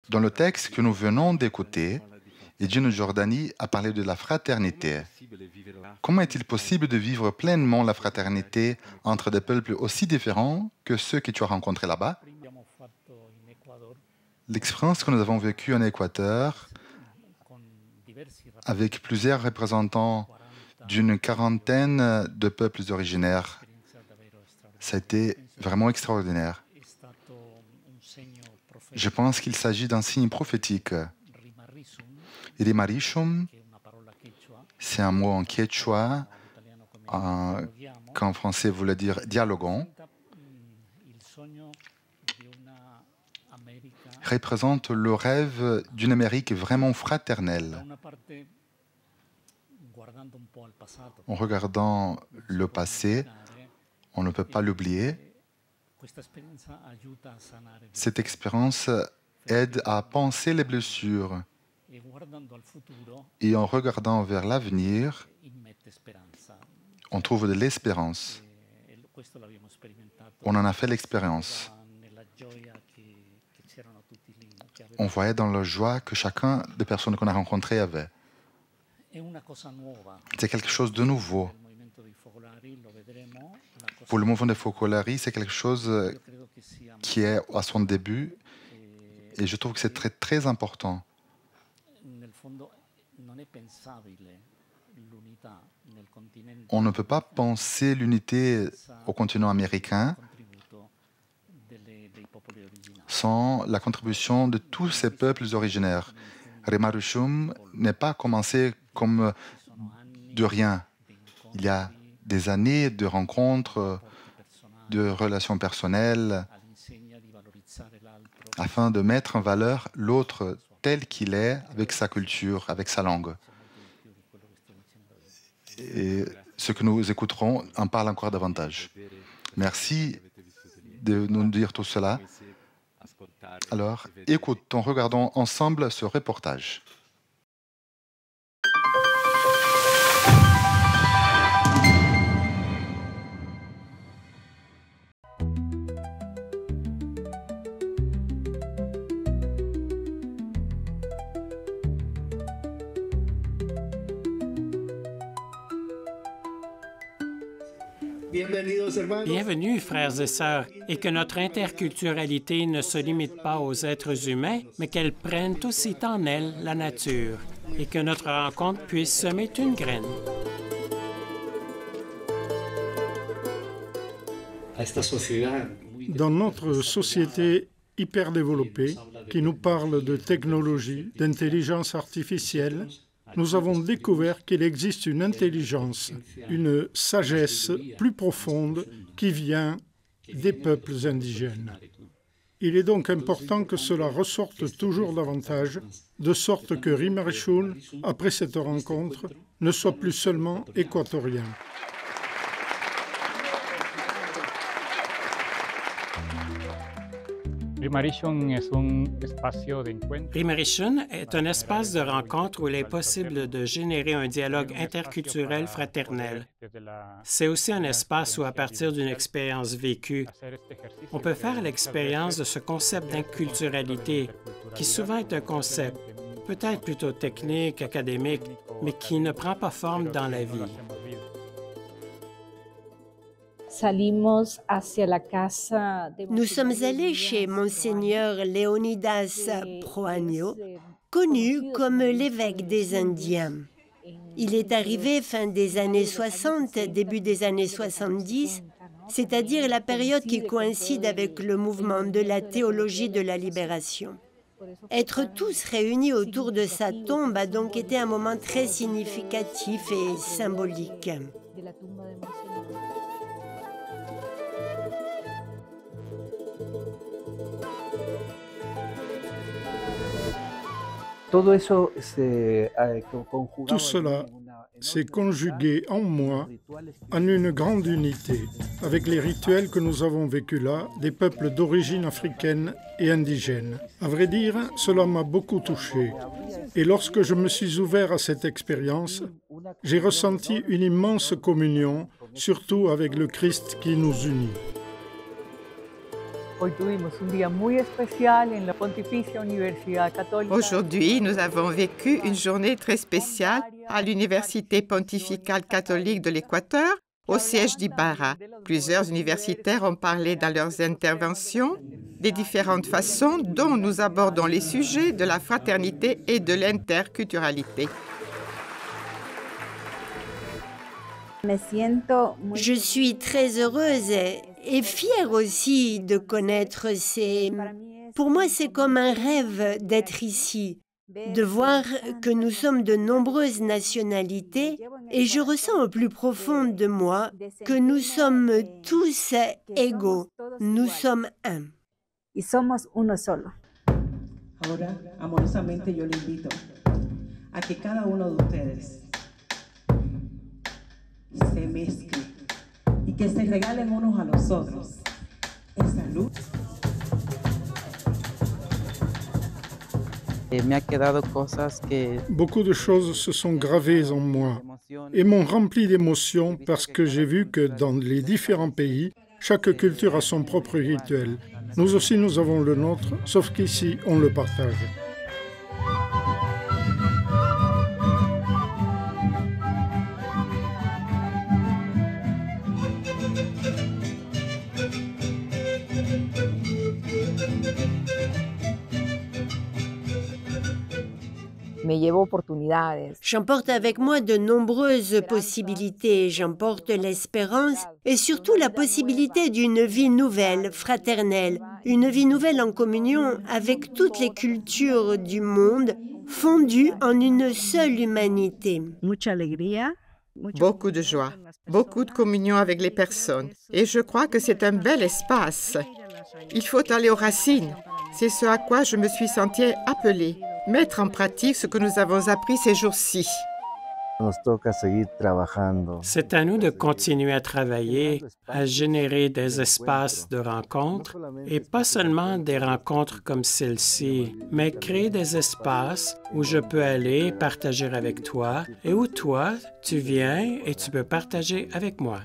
Dans le texte que nous venons d'écouter, Gino Giordani a parlé de la fraternité. Comment est-il possible de vivre pleinement la fraternité entre des peuples aussi différents que ceux que tu as rencontrés là-bas? L'expérience que nous avons vécue en Équateur, avec plusieurs représentants d'une quarantaine de peuples originaires, ça a été vraiment extraordinaire. Je pense qu'il s'agit d'un signe prophétique. Rimarishum, c'est un mot en quechua, qu'en français voulait dire dialoguons, représente le rêve d'une Amérique vraiment fraternelle. En regardant le passé, on ne peut pas l'oublier. Cette expérience aide à penser les blessures. Et en regardant vers l'avenir, on trouve de l'espérance. On en a fait l'expérience. On voyait dans la joie que chacun des personnes qu'on a rencontrées avait. C'est quelque chose de nouveau. Pour le mouvement des Focolari, c'est quelque chose qui est à son début et je trouve que c'est très, très important. On ne peut pas penser l'unité au continent américain sans la contribution de tous ces peuples originaires. Rimarishum n'est pas commencé comme de rien. Il y a des années de rencontres, de relations personnelles, afin de mettre en valeur l'autre tel qu'il est, avec sa culture, avec sa langue. Et ce que nous écouterons en parle encore davantage. Merci de nous dire tout cela. Alors, écoutons, regardons ensemble ce reportage. Bienvenue, frères et sœurs, et que notre interculturalité ne se limite pas aux êtres humains, mais qu'elle prenne aussi en elle la nature, et que notre rencontre puisse semer une graine. Dans notre société hyper développée, qui nous parle de technologie, d'intelligence artificielle, nous avons découvert qu'il existe une intelligence, une sagesse plus profonde qui vient des peuples indigènes. Il est donc important que cela ressorte toujours davantage, de sorte que Rimarishun, après cette rencontre, ne soit plus seulement équatorien. Rimarishun est un espace de rencontre où il est possible de générer un dialogue interculturel fraternel. C'est aussi un espace où, à partir d'une expérience vécue, on peut faire l'expérience de ce concept d'inculturalité, qui souvent est un concept peut-être plutôt technique, académique, mais qui ne prend pas forme dans la vie. Nous sommes allés chez Monseigneur Leonidas Proaño, connu comme l'évêque des Indiens. Il est arrivé fin des années 60, début des années 70, c'est-à-dire la période qui coïncide avec le mouvement de la théologie de la libération. Être tous réunis autour de sa tombe a donc été un moment très significatif et symbolique. Tout cela s'est conjugué en moi en une grande unité, avec les rituels que nous avons vécus là, des peuples d'origine africaine et indigène. À vrai dire, cela m'a beaucoup touché. Et lorsque je me suis ouvert à cette expérience, j'ai ressenti une immense communion, surtout avec le Christ qui nous unit. Aujourd'hui, nous avons vécu une journée très spéciale à l'Université pontificale catholique de l'Équateur, au siège d'Ibarra. Plusieurs universitaires ont parlé dans leurs interventions des différentes façons dont nous abordons les sujets de la fraternité et de l'interculturalité. Je suis très heureuse et fière aussi de connaître ces... Pour moi, c'est comme un rêve d'être ici, de voir que nous sommes de nombreuses nationalités et je ressens au plus profond de moi que nous sommes tous égaux, nous sommes un. Y somos uno solo. Ahora, amorosamente, yo le invito a que cada uno de ustedes se mezcle y que se regalen unos a los otros esa luz. Beaucoup de choses se sont gravées en moi et m'ont rempli d'émotions parce que j'ai vu que dans les différents pays, chaque culture a son propre rituel. Nous aussi, nous avons le nôtre, sauf qu'ici, on le partage. J'emporte avec moi de nombreuses possibilités. J'emporte l'espérance et surtout la possibilité d'une vie nouvelle, fraternelle, une vie nouvelle en communion avec toutes les cultures du monde, fondues en une seule humanité. Beaucoup de joie, beaucoup de communion avec les personnes. Et je crois que c'est un bel espace. Il faut aller aux racines. C'est ce à quoi je me suis sentie appelée. Mettre en pratique ce que nous avons appris ces jours-ci. C'est à nous de continuer à travailler, à générer des espaces de rencontres, et pas seulement des rencontres comme celle-ci, mais créer des espaces où je peux aller partager avec toi et où toi, tu viens et tu peux partager avec moi.